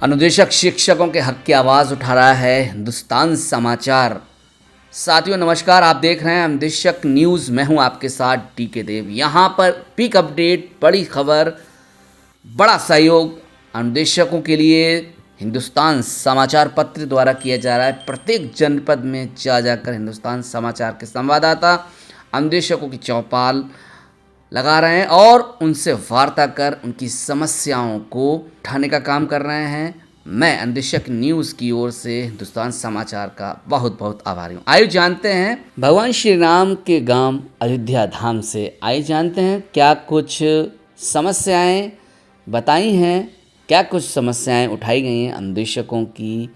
अनुदेशक शिक्षकों के हक की आवाज़ उठा रहा है हिंदुस्तान समाचार। साथियों नमस्कार, आप देख रहे हैं अनुदेशक न्यूज़। मैं हूं आपके साथ टीके देव। यहां पर पिक अपडेट, बड़ी खबर, बड़ा सहयोग अनुदेशकों के लिए हिंदुस्तान समाचार पत्र द्वारा किया जा रहा है। प्रत्येक जनपद में जा जाकर हिंदुस्तान समाचार के संवाददाता अनुदेशकों की चौपाल लगा रहे हैं और उनसे वार्ता कर उनकी समस्याओं को उठाने का काम कर रहे हैं। मैं अनुदेशक न्यूज़ की ओर से हिंदुस्तान समाचार का बहुत बहुत आभारी हूँ। आइए जानते हैं भगवान श्री राम के गांव अयोध्या धाम से। आइए जानते हैं क्या कुछ समस्याएं बताई हैं, क्या कुछ समस्याएं उठाई गई हैं अनुदेशकों की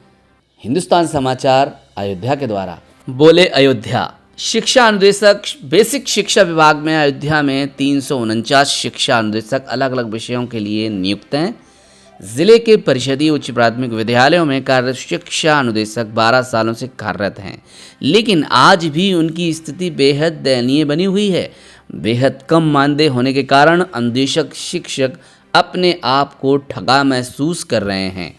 हिंदुस्तान समाचार अयोध्या के द्वारा। बोले अयोध्या। शिक्षा अनुदेशक बेसिक शिक्षा विभाग में अयोध्या में 349 शिक्षा अनुदेशक अलग अलग विषयों के लिए नियुक्त हैं। जिले के परिषदीय उच्च प्राथमिक विद्यालयों में कार्यरत शिक्षा अनुदेशक 12 सालों से कार्यरत हैं, लेकिन आज भी उनकी स्थिति बेहद दयनीय बनी हुई है। बेहद कम मानदेय होने के कारण अनुदेशक शिक्षक अपने आप को ठगा महसूस कर रहे हैं।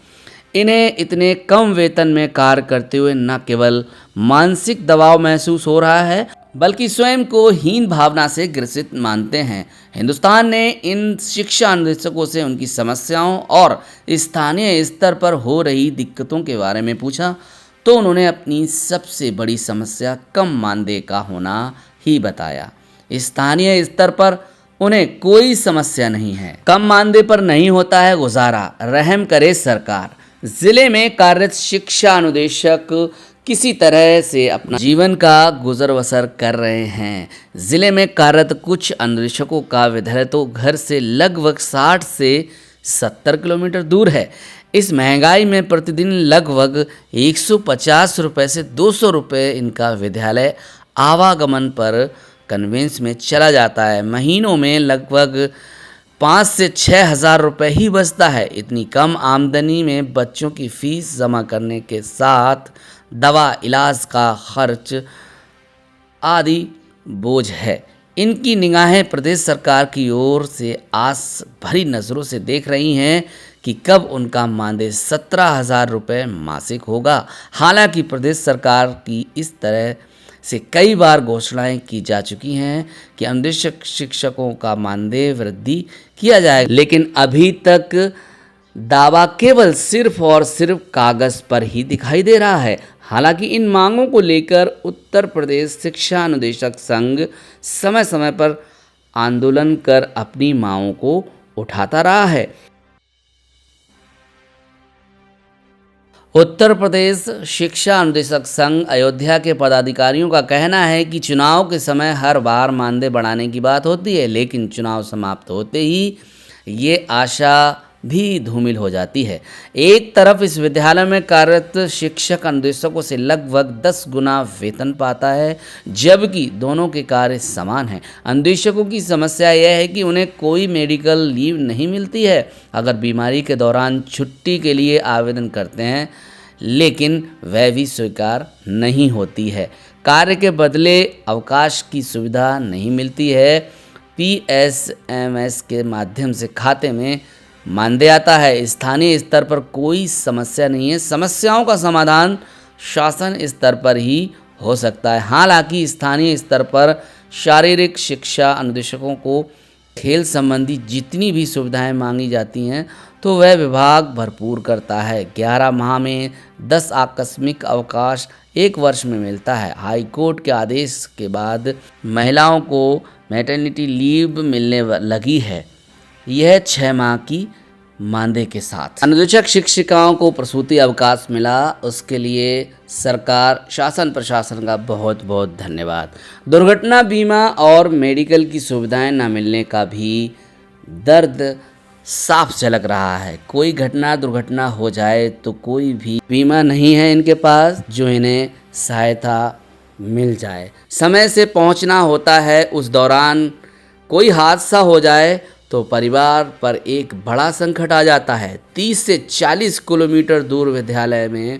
इन्हें इतने कम वेतन में कार्य करते हुए न केवल मानसिक दबाव महसूस हो रहा है, बल्कि स्वयं को हीन भावना से ग्रसित मानते हैं। हिंदुस्तान ने इन शिक्षा अनुदेशकों से उनकी समस्याओं और स्थानीय स्तर पर हो रही दिक्कतों के बारे में पूछा तो उन्होंने अपनी सबसे बड़ी समस्या कम मानदेय का होना ही बताया। स्थानीय स्तर पर उन्हें कोई समस्या नहीं है, कम मानदेय पर नहीं होता है गुजारा, रहम करे सरकार। जिले में कार्यरत शिक्षा अनुदेशक किसी तरह से अपना जीवन का गुजर बसर कर रहे हैं। जिले में कार्यरत कुछ अनुदेशकों का विद्यालय तो घर से लगभग 60 से 70 किलोमीटर दूर है। इस महंगाई में प्रतिदिन लगभग 150 रुपये से 200 रुपये इनका विद्यालय आवागमन पर कन्वेंस में चला जाता है। महीनों में लगभग 5 से 6 हज़ार रुपये ही बचता है। इतनी कम आमदनी में बच्चों की फीस जमा करने के साथ दवा, इलाज का खर्च आदि बोझ है। इनकी निगाहें प्रदेश सरकार की ओर से आस भरी नज़रों से देख रही हैं कि कब उनका मानदेय 17,000 रुपये मासिक होगा। हालांकि प्रदेश सरकार की इस तरह से कई बार घोषणाएं की जा चुकी हैं कि अनुदेशक शिक्षकों का मानदेय वृद्धि किया जाएगा, लेकिन अभी तक दावा केवल सिर्फ और सिर्फ कागज़ पर ही दिखाई दे रहा है। हालांकि इन मांगों को लेकर उत्तर प्रदेश शिक्षा अनुदेशक संघ समय समय पर आंदोलन कर अपनी मांगों को उठाता रहा है। उत्तर प्रदेश शिक्षा अनुदेशक संघ अयोध्या के पदाधिकारियों का कहना है कि चुनाव के समय हर बार मानदेय बढ़ाने की बात होती है, लेकिन चुनाव समाप्त होते ही ये आशा भी धूमिल हो जाती है। एक तरफ इस विद्यालय में कार्यरत शिक्षक अनुदेशकों से लगभग 10 गुना वेतन पाता है, जबकि दोनों के कार्य समान हैं। अनुदेशकों की समस्या यह है कि उन्हें कोई मेडिकल लीव नहीं मिलती है। अगर बीमारी के दौरान छुट्टी के लिए आवेदन करते हैं, लेकिन वह भी स्वीकार नहीं होती है। कार्य के बदले अवकाश की सुविधा नहीं मिलती है। PSMS के माध्यम से खाते में मानदेय आता है। स्थानीय स्तर पर कोई समस्या नहीं है। समस्याओं का समाधान शासन स्तर पर ही हो सकता है। हालांकि स्थानीय स्तर पर शारीरिक शिक्षा अनुदेशकों को खेल संबंधी जितनी भी सुविधाएं मांगी जाती हैं तो वह विभाग भरपूर करता है। 11 माह में 10 आकस्मिक अवकाश 1 वर्ष में मिलता है। हाई कोर्ट के आदेश के बाद महिलाओं को मैटरनिटी लीव मिलने लगी है, यह 6 माह की मानदेय के साथ। अनुदेशक शिक्षिकाओं को प्रसूति अवकाश मिला, उसके लिए सरकार, शासन प्रशासन का बहुत बहुत धन्यवाद। दुर्घटना बीमा और मेडिकल की सुविधाएं न मिलने का भी दर्द साफ झलक रहा है। कोई घटना दुर्घटना हो जाए तो कोई भी बीमा नहीं है इनके पास जो इन्हें सहायता मिल जाए। समय से पहुंचना होता है, उस दौरान कोई हादसा हो जाए तो परिवार पर एक बड़ा संकट आ जाता है। 30 से 40 किलोमीटर दूर विद्यालय में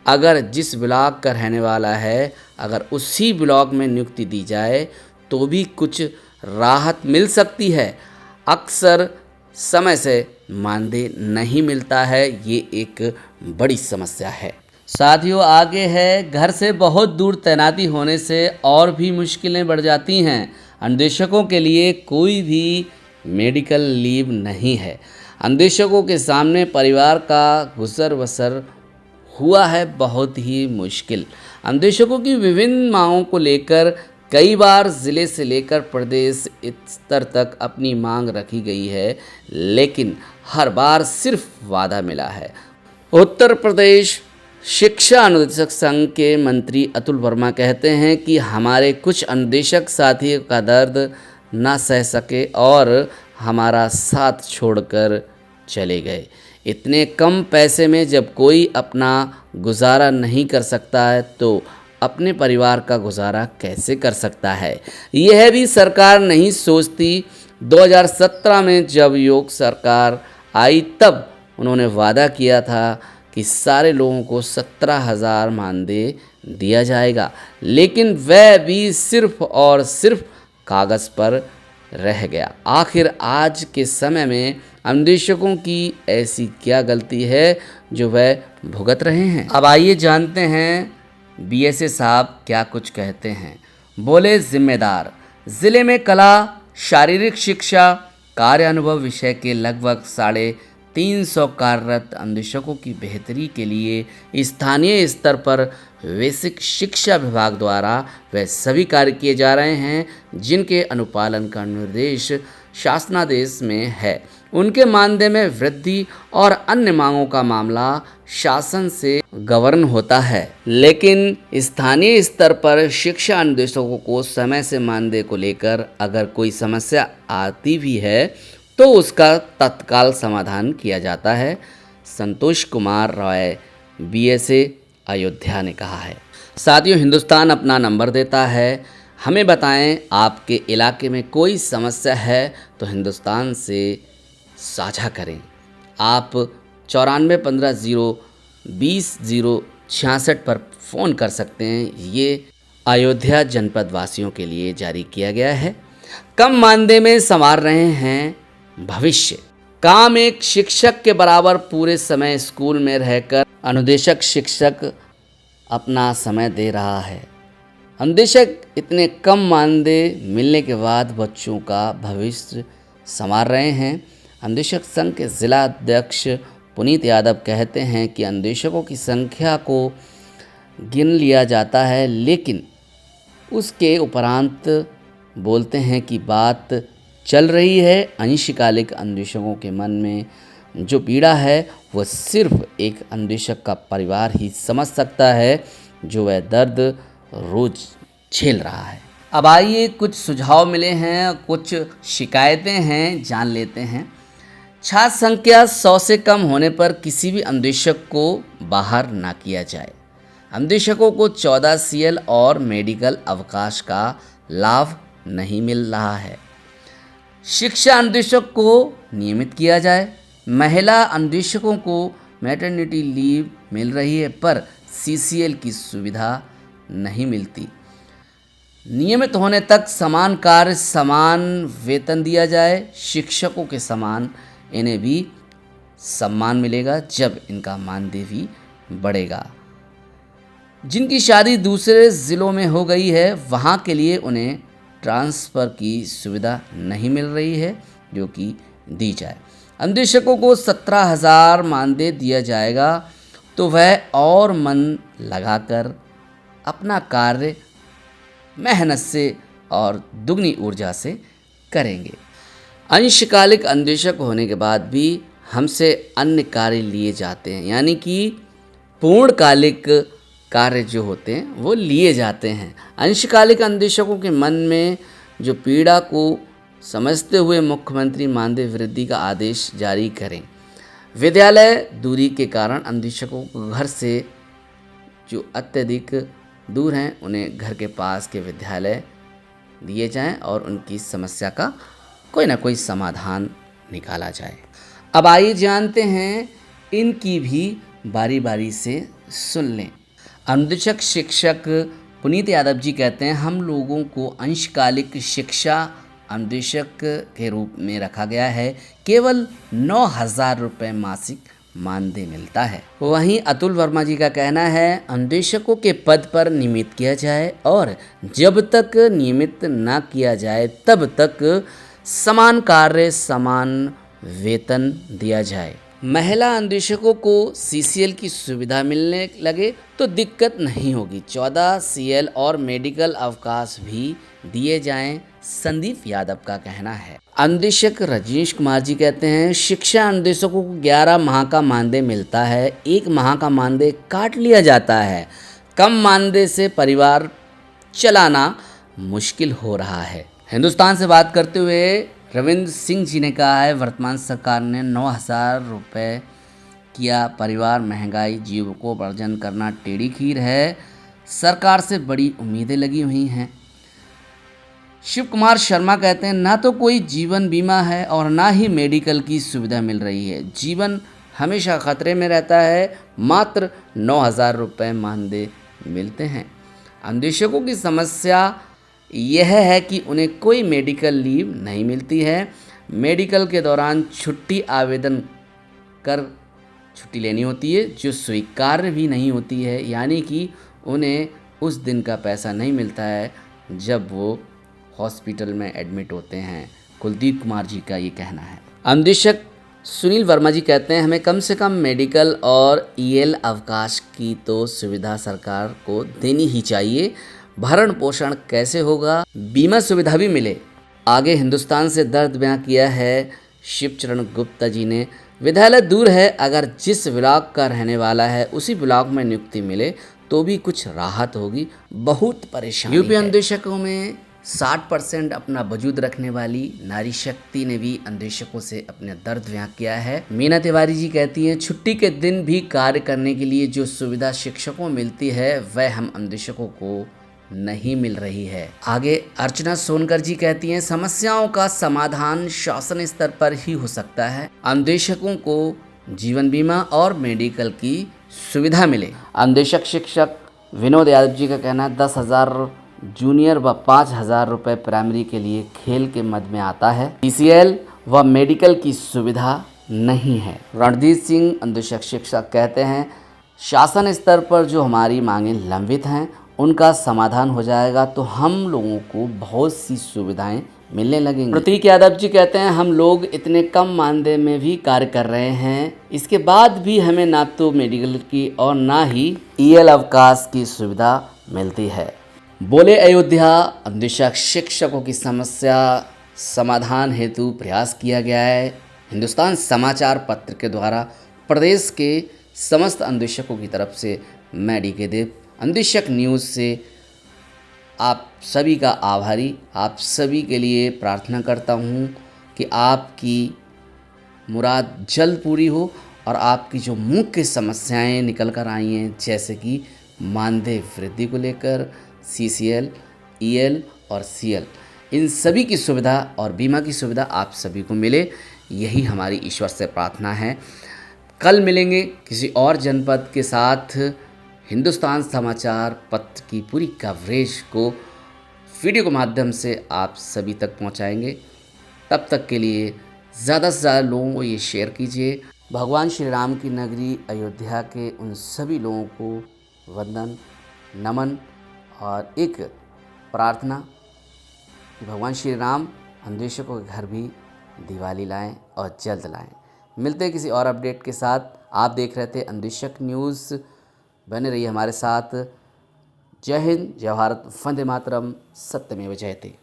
अगर जिस ब्लॉक का रहने वाला है, अगर उसी ब्लॉक में नियुक्ति दी जाए तो भी कुछ राहत मिल सकती है। अक्सर समय से मानदेय नहीं मिलता है। ये एक बड़ी समस्या है। साथियों, आगे है, घर से बहुत दूर तैनाती होने से और भी मुश्किलें बढ़ जाती हैं। अन्वेषकों के लिए कोई भी मेडिकल लीव नहीं है। अन्वेषकों के सामने परिवार का गुजर बसर हुआ है बहुत ही मुश्किल। अन्वेषकों की विभिन्न मांगों को लेकर कई बार जिले से लेकर प्रदेश स्तर तक अपनी मांग रखी गई है, लेकिन हर बार सिर्फ वादा मिला है। उत्तर प्रदेश शिक्षा अनुदेशक संघ के मंत्री अतुल वर्मा कहते हैं कि हमारे कुछ अनुदेशक साथियों का दर्द न सह सके और हमारा साथ छोड़कर चले गए। इतने कम पैसे में जब कोई अपना गुजारा नहीं कर सकता है तो अपने परिवार का गुजारा कैसे कर सकता है, यह भी सरकार नहीं सोचती। 2017 में जब योग सरकार आई तब उन्होंने वादा किया था कि सारे लोगों को 17,000 मानदेय दिया जाएगा, लेकिन वह भी सिर्फ और सिर्फ कागज़ पर रह गया। आखिर आज के समय में अन्वेषकों की ऐसी क्या गलती है जो वह भुगत रहे हैं। अब आइए जानते हैं बीएसए साहब क्या कुछ कहते हैं। बोले, जिम्मेदार जिले में कला, शारीरिक शिक्षा, कार्य अनुभव विषय के लगभग 350 कार्यरत अन्वेषकों की बेहतरी के लिए स्थानीय स्तर पर बेसिक शिक्षा विभाग द्वारा वह सभी कार्य किए जा रहे हैं जिनके अनुपालन का निर्देश शासनादेश में है। उनके मानदेय में वृद्धि और अन्य मांगों का मामला शासन से गवर्न होता है, लेकिन स्थानीय स्तर पर शिक्षा अन्वेषकों को समय से मानदेय को लेकर अगर कोई समस्या आती भी है तो उसका तत्काल समाधान किया जाता है। संतोष कुमार रॉय, बीएसए अयोध्या ने कहा है। साथियों, हिंदुस्तान अपना नंबर देता है, हमें बताएं आपके इलाके में कोई समस्या है तो हिंदुस्तान से साझा करें। आप 9415020066 पर फ़ोन कर सकते हैं। ये अयोध्या जनपद वासियों के लिए जारी किया गया है। कम मानदेय में संवार रहे हैं भविष्य। काम एक शिक्षक के बराबर पूरे समय स्कूल में रहकर अनुदेशक शिक्षक अपना समय दे रहा है। अनुदेशक इतने कम मानदेय मिलने के बाद बच्चों का भविष्य संवार रहे हैं। अनुदेशक संघ के जिला अध्यक्ष पुनीत यादव कहते हैं कि अनुदेशकों की संख्या को गिन लिया जाता है, लेकिन उसके उपरांत बोलते हैं कि बात चल रही है। अंशकालिक अन्वेषकों के मन में जो पीड़ा है वह सिर्फ एक अन्वेषक का परिवार ही समझ सकता है, जो वह दर्द रोज झेल रहा है। अब आइए, कुछ सुझाव मिले हैं, कुछ शिकायतें हैं, जान लेते हैं। छात्र संख्या 100 से कम होने पर किसी भी अन्वेषक को बाहर ना किया जाए। अन्वेषकों को 14 CL और मेडिकल अवकाश का लाभ नहीं मिल रहा है। शिक्षा अन्वेषक को नियमित किया जाए। महिला अन्वेषकों को मैटरनिटी लीव मिल रही है पर CCL की सुविधा नहीं मिलती। नियमित होने तक समान कार्य समान वेतन दिया जाए। शिक्षकों के समान इन्हें भी सम्मान मिलेगा जब इनका मानदेय भी बढ़ेगा। जिनकी शादी दूसरे ज़िलों में हो गई है वहाँ के लिए उन्हें ट्रांसफ़र की सुविधा नहीं मिल रही है, जो कि दी जाए। अन्वेषकों को 17,000 मानदेय दिया जाएगा तो वह और मन लगाकर अपना कार्य मेहनत से और दुगनी ऊर्जा से करेंगे। अंशकालिक अन्वेषक होने के बाद भी हमसे अन्य कार्य लिए जाते हैं, यानी कि पूर्णकालिक कार्य जो होते हैं वो लिए जाते हैं। अंशकालिक अन्वेषकों के मन में जो पीड़ा को समझते हुए मुख्यमंत्री मानदेय वृद्धि का आदेश जारी करें। विद्यालय दूरी के कारण अन्वेषकों को घर से जो अत्यधिक दूर हैं उन्हें घर के पास के विद्यालय दिए जाएं और उनकी समस्या का कोई ना कोई समाधान निकाला जाए। अब आइए जानते हैं इनकी भी बारी बारी से सुन लें। अनुदेशक शिक्षक पुनीत यादव जी कहते हैं, हम लोगों को अंशकालिक शिक्षा अनुदेशक के रूप में रखा गया है। केवल 9,000 रुपये मासिक मानदेय मिलता है। वहीं अतुल वर्मा जी का कहना है, अनुदेशकों के पद पर नियमित किया जाए और जब तक नियमित ना किया जाए तब तक समान कार्य समान वेतन दिया जाए। महिला अनुदेशकों को सीसीएल की सुविधा मिलने लगे तो दिक्कत नहीं होगी। 14 सीएल और मेडिकल अवकाश भी दिए जाएं, संदीप यादव का कहना है। अनुदेशक रजनीश कुमार जी कहते हैं, शिक्षा अनुदेशकों को 11 माह का मानदेय मिलता है। 1 माह का मानदेय काट लिया जाता है। कम मानदेय से परिवार चलाना मुश्किल हो रहा है। हिंदुस्तान से बात करते हुए रविंद्र सिंह जी ने कहा है, वर्तमान सरकार ने 9,000 रुपये किया परिवार महंगाई जीविकोपार्जन करना टेढ़ी खीर है। सरकार से बड़ी उम्मीदें लगी हुई हैं। शिव कुमार शर्मा कहते हैं, ना तो कोई जीवन बीमा है और ना ही मेडिकल की सुविधा मिल रही है। जीवन हमेशा खतरे में रहता है। मात्र 9,000 रुपये मानदेय मिलते हैं। अनुदेशकों की समस्या यह है कि उन्हें कोई मेडिकल लीव नहीं मिलती है। मेडिकल के दौरान छुट्टी आवेदन कर छुट्टी लेनी होती है जो स्वीकार्य भी नहीं होती है, यानी कि उन्हें उस दिन का पैसा नहीं मिलता है जब वो हॉस्पिटल में एडमिट होते हैं। कुलदीप कुमार जी का ये कहना है। अनुदेशक सुनील वर्मा जी कहते हैं, हमें कम से कम मेडिकल और ईएल अवकाश की तो सुविधा सरकार को देनी ही चाहिए। भरण पोषण कैसे होगा, बीमा सुविधा भी मिले। आगे हिंदुस्तान से दर्द बयां किया है शिवचरण गुप्ता जी ने। विद्यालय दूर है, अगर जिस ब्लॉक का रहने वाला है उसी ब्लॉक में नियुक्ति मिले तो भी कुछ राहत होगी। बहुत परेशानी यूपी अनुदेशकों में 60% अपना वजूद रखने वाली नारी शक्ति ने भी अनुदेशकों से अपने दर्द बयां किया है। मीना तिवारी जी कहती हैं, छुट्टी के दिन भी कार्य करने के लिए जो सुविधा शिक्षकों को मिलती है वह हम अनुदेशकों को नहीं मिल रही है। आगे अर्चना सोनकर जी कहती हैं, समस्याओं का समाधान शासन स्तर पर ही हो सकता है। अनुदेशकों को जीवन बीमा और मेडिकल की सुविधा मिले। अनुदेशक शिक्षक विनोद यादव जी का कहना है, 10,000 जूनियर व 5,000 रुपये प्राइमरी के लिए खेल के मद में आता है। सीसीएल व मेडिकल की सुविधा नहीं है। रणदीप सिंह अनुदेशक शिक्षक कहते हैं, शासन स्तर पर जो हमारी मांगें लंबित हैं उनका समाधान हो जाएगा तो हम लोगों को बहुत सी सुविधाएं मिलने लगेंगी। प्रतीक यादव जी कहते हैं, हम लोग इतने कम मानदेय में भी कार्य कर रहे हैं, इसके बाद भी हमें ना तो मेडिकल की और ना ही ईएल अवकाश की सुविधा मिलती है। बोले अयोध्या, अनुदेशक शिक्षकों की समस्या समाधान हेतु प्रयास किया गया है। हिंदुस्तान समाचार पत्र के द्वारा प्रदेश के समस्त अनुदेशकों की तरफ से मैं डीके देव अनुदेशक न्यूज़ से आप सभी का आभारी, आप सभी के लिए प्रार्थना करता हूँ कि आपकी मुराद जल्द पूरी हो और आपकी जो मुख्य समस्याएं निकल कर आई हैं, जैसे कि मानदेय वृद्धि को लेकर सीसीएल, ईएल और सीएल, इन सभी की सुविधा और बीमा की सुविधा आप सभी को मिले, यही हमारी ईश्वर से प्रार्थना है। कल मिलेंगे किसी और जनपद के साथ। हिंदुस्तान समाचार पत्र की पूरी कवरेज को वीडियो के माध्यम से आप सभी तक पहुंचाएंगे। तब तक के लिए ज़्यादा से ज़्यादा लोगों को ये शेयर कीजिए। भगवान श्री राम की नगरी अयोध्या के उन सभी लोगों को वंदन, नमन और एक प्रार्थना कि भगवान श्री राम अनुदेशकों के घर भी दिवाली लाएं और जल्द लाएं। मिलते हैं किसी और अपडेट के साथ। आप देख रहे थे अनुदेशक न्यूज़, बने रहिए हमारे साथ। जय हिंद, जय भारत, वंदे मातरम, सत्यमेव जयते।